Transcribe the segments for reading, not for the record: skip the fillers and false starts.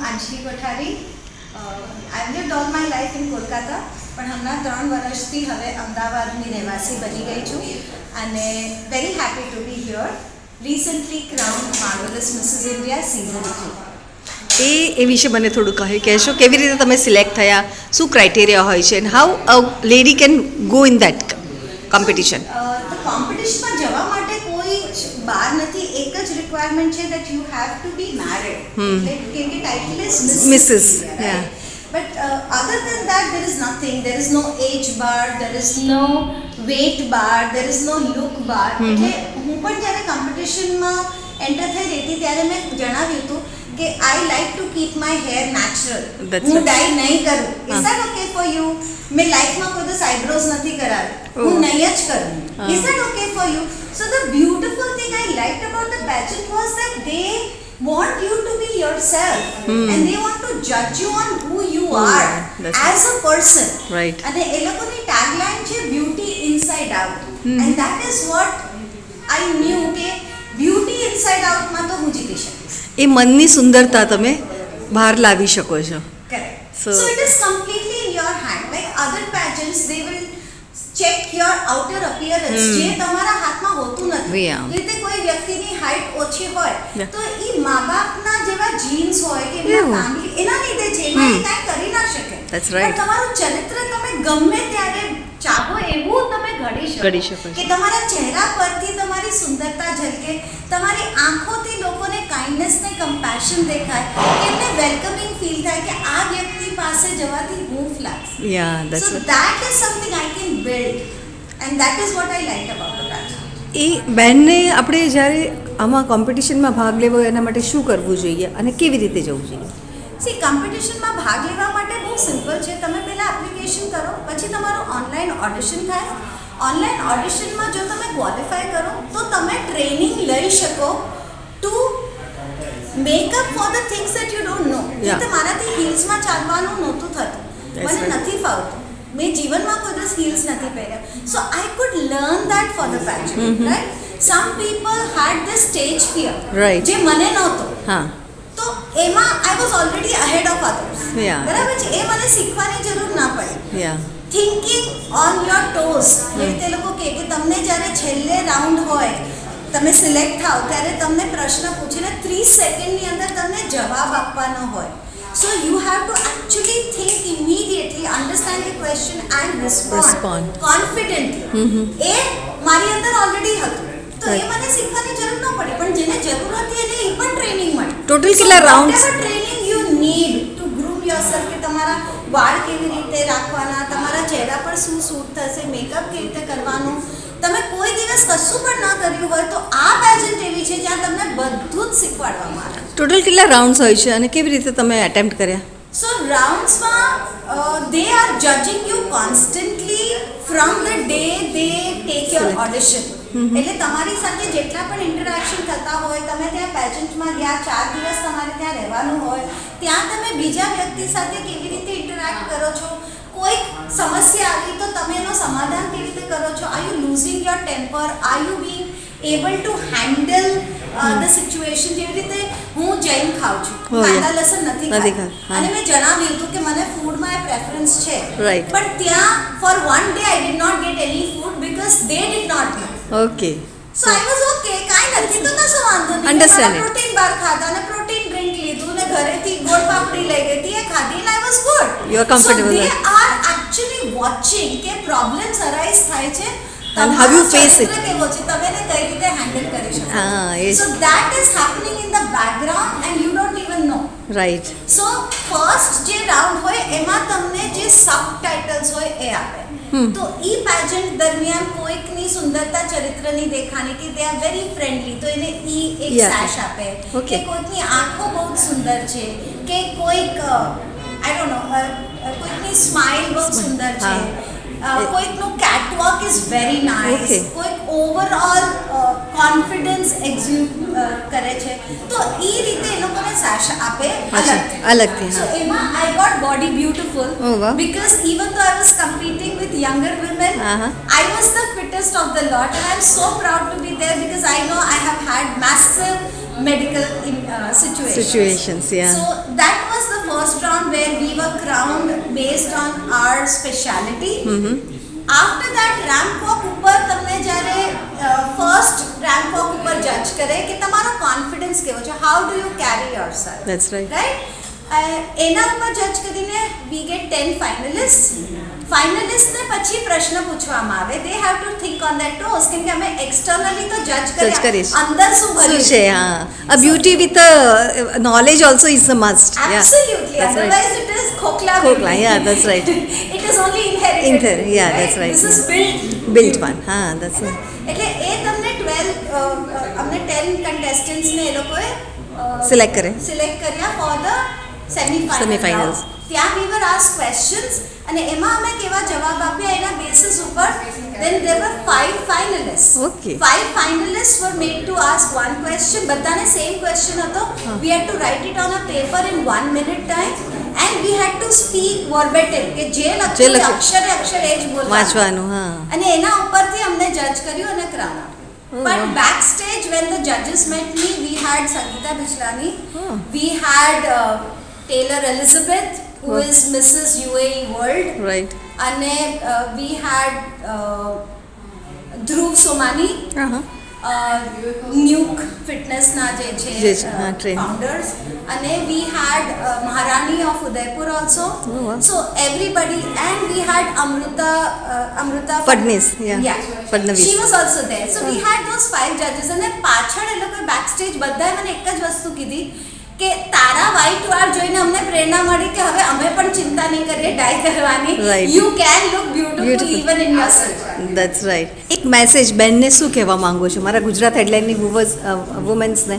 Anjali Kothari. I lived all my life in Kolkata, પણ હમણાં 3 વર્ષથી હવે અમદાવાદની રહેવાસી બની ગઈ છું અને very happy to be here. Recently crowned marvellous Mrs India season 3. એ વિશે મને થોડું કહેશો, કેવી રીતે તમે સિલેક્ટ થયા, શું ક્રાઇટેરિયા હોય છે, and how a lady can go in that competition? કોમ્પિટિશનમાં જવા માટે કોઈ બાર નથી, એક જ રિક્વાયરમેન્ટ છે that you have to be married. કેમ કે title is Mrs. Yeah. But other than that, there is nothing. There is no age bar, there is no weight bar, there is no look bar. એટલે હું પણ જ્યારે કોમ્પિટિશનમાં enter થઈ રહી હતી ત્યારે મેં જણાવ્યું હતું કે I like to keep my hair natural. હું ડાય નહીં કરું. Is that okay for you? મેં લાઈફમાં કોઈ દિવસ આઈબ્રોઝ નથી કરાવી, હું નહીં જ કરું. Is that okay for you? So the beautiful thing I લાઇક્ડ about the પેજન્ટ was that they want you to be yourself and they want to judge you on who you are as a person. Right. અને એ લોકોની tagline છે beauty inside out, and that is what I knew કે beauty inside out માં તો હું જીતી શકીશ. એ મનની સુંદરતા તમે બહાર લાવી શકો છો. Correct. So it is completely in your hand. Like other pageants, they will check your outer appearance, જે તમારા હાથમાં હોતું નથી. રીતે કોઈ વ્યક્તિની હાઈટ ઓછી હોય તો એ મા બાપના જેવા જીન્સ હોય કે એમના ફેમિલી એના લીધે છે, એમાં એ કાંઈ કરી ના શકે. That's right. પણ તમારું ચરિત્ર તમે ગમે ત્યારે ચાહો એવું તમે ઘડી શકો કે તમારા ચહેરા પરથી તમારી સુંદરતા ઝલકે, તમારી આંખોથી લોકોને કાઇન્ડનેસ ને કમ્પેશન દેખાય, એમને વેલકમિંગ ફીલ થાય કે આ વ્યક્તિ પાસે જવાથી હૂંફ લાગશે. So that is something I can build, and that is what I liked about the pageant. એ બહેનને આપણે જ્યારે આમાં કોમ્પિટિશનમાં ભાગ લેવો હોય એના માટે શું કરવું જોઈએ અને કેવી રીતે જવું જોઈએ? સી, કોમ્પિટિશનમાં ભાગ લેવા માટે બહુ સિમ્પલ છે. તમે પહેલાં એપ્લિકેશન કરો, પછી તમારું ઓનલાઈન ઓડિશન થાય. ઓનલાઈન ઓડિશનમાં જો તમે ક્વોલિફાય કરો તો તમે ટ્રેનિંગ લઈ શકો to make up for the things that you don't know. એટલે મારાથી હિલ્સમાં ચાલવાનું નહોતું થતું, મને નથી ફાવતું, મેં જીવનમાં કોઈ દિવસ હિલ્સ નથી પહેર્યા. So I could learn that for the pageant, right? Some people had the stage fear, જે મને નહોતો. તો એમાં I was already ahead of others. બરાબર છે, એ મને શીખવાની જરૂર ના પડી. થિંકિંગ ઓન યોર ટોઝ, એ તે લોકો કહે કે તમને જ્યારે છેલ્લે રાઉન્ડ હોય, તમે સિલેક્ટ થાવ ત્યારે તમને પ્રશ્ન પૂછીને 30 સેકન્ડની અંદર તમને જવાબ આપવાનો હોય. So you have to actually think immediately, understand the question and respond confidently. એ મારી અંદર ઓલરેડી હતું, તો એ મને શીખવાની જરૂર ન પડી, પણ જેને જરૂર હતી એને એ પણ ટ્રેનિંગ મળી. ટોટલ કેટલા rounds? Training you need to groom yourself, કે તમારા વાળ કેવી રીતે રાખવાના, તમારા ચહેરા પર શું સૂટ થશે, મેકઅપ કેવી રીતે કરવાનું. તમે કોઈ દિવસ કશું પણ ન કર્યું હોય તો આ પેજન્ટ એવી છે જ્યાં તમને બધું જ શીખવાડવામાં આવે. ટોટલ કેટલા રાઉન્ડ્સ હોય છે અને કેવી રીતે તમે એટેમ્પ્ટ કર્યા? સો રાઉન્ડ્સમાં they are judging you constantly from the day they take your audition. એટલે તમારી સાથે જેટલા પણ ઇન્ટરેક્શન થતા હોય, તમે ત્યાં પેજન્ટમાં ગયા 4 દિવસ તમારે ત્યાં રહેવાનું હોય, ત્યાં તમે બીજા વ્યક્તિ સાથે કેવી રીતે ઇન્ટરેક્ટ કરો છો, કોઈક સમસ્યા આવી તો તમે એનો સમાધાન કેવી રીતે કરો છો, are you losing your temper, are you being able to handle the situation. જેવી રીતે હું જૈન ખાઉં છું, કાંદા લસણ નથી ખાતી, અને મેં જણાવ્યું હતું કે મને ફૂડમાં એ પ્રેફરન્સ છે, પણ ત્યાં for one day I did not get any food because they did not know. Okay, so I was okay, કાંઈ નથી તો કશો વાંધો નહીં. અંડરસ્ટેન્ડ. પ્રોટીન બાર ખાધા અને પ્રોટીન ડ્રિંક લીધું ને ઘરેથી ગોળ પાપડી લઈ ગઈ હતી, એ ખાધી અને I was good. You are comfortable. So they are actually watching કે પ્રોબ્લેમ્સ અરાઇઝ થાય છે, and how you face it, કેવો છે, તમે એને કઈ રીતે હેન્ડલ કરી શકો. yes. So that is happening in the background and you don't even know. Right. So first જે રાઉન્ડ હોય એમાં તમને જે સબટાઇટલ્સ હોય એ આપે. તો ઈ પેજન્ટ દરમિયાન કોઈકની સુંદરતા ચરિત્રની દેખાણી કે દે આર વેરી ફ્રેન્ડલી, તો એને ઈ એક સેશ આપે. કે કોઈકની આંખો બહુ સુંદર છે, કે કોઈક આઈ ડોન્ટ નો, કોઈકની સ્માઇલ બહુ સુંદર છે, કોઈકનું કેટવોક ઇઝ વેરી નાઇસ, કોઈક ઓવરઓલ કોન્ફિડન્સ એક્ઝ્યુટ કરે છે, તો એ રીતે એ લોકોને સેશ આપે અલગથી. સો એમાં I got body beautiful because even though I was competing with younger women, I was the fittest of the lot and I am so proud to be there because I know I have had massive medical situations. Yeah. So that was first round where we were crowned based on our speciality. After that ramp walk ઉપર તમને જ્યારે first ramp walk ઉપર જજ કરે કે તમારો confidence કેવો છે, how do you carry yourself, That's right. એના ઉપર જજ કરીને we get 10 finalists. ફાઇનલિસ્ટને પછી પ્રશ્ન પૂછવામાં આવે, they have to think on that toes, કેમ કે અમે એક્સટર્નલી તો જજ કરીશ. કર્યા, અંદર શું શું ભર્યું છે? હા, a beauty with a knowledge also is a must. Absolutely. Yeah, that's right. Otherwise, it is khokla. Khokla, beauty. yeah, that's right. It is only inherited. Yeah, that's right. This is built. Built one. હા, that's right. એટલે એ તમને 12 અમને 10 contestants ને એ લોકોએ Select કરે. Select કર્યા for the Semi-finals. ત્યાં we were asked questions અને એમાં અમે કેવા જવાબ આપ્યા એના બેસિસ ઉપર then there were 5 finalists. Okay. 5 finalists were made to ask one question. બધાને સેમ ક્વેશ્ચન હતો. We had to write it on a paper in 1 minute time and we had to speak verbatim કે જે લખ્યું અક્ષરે અક્ષરે એ જ બોલવાનું. વાંચવાનું. હા. અને એના ઉપરથી અમને જજ કર્યું અને ક્રાઉન આપ્યું. But backstage when the judges met me, we had Sangeeta Bijlani, we had Taylor Elizabeth, who is Mrs. UAE World, Right. and we had Dhruv Somani, Nuke Fitness na je જે છે છે, હા, train. founders, and we had Maharani of Udaipur also. Oh, wow. So everybody, and we had Amruta Fadnis, yeah. Fadnavis. She was also there. So we had those 5 judges અને પાછળ એ લોકો backstage બધાએ મને એક જ વસ્તુ કીધી કે તારા white વાળ જોઈને અમને પ્રેરણા મળી કે હવે અમે પણ ચિંતા નહીં કરીએ ડાય કરવાની. Right. You can look beautiful even in yourself. That's right. એક મેસેજ બેનને શું કહેવા માંગો છો મારા ગુજરાત હેડલાઇનની વુમન્સને?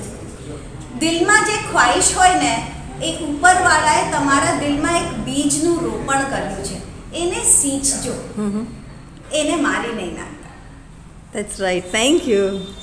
દિલમાં જે ખ્વાહિશ હોય ને એ ઉપરવાળાએ તમારા દિલમાં એક બીજનું રોપણ કર્યું છે, એને સિંચજો, એને મારી નહીં નાખતા. That's right. Thank you.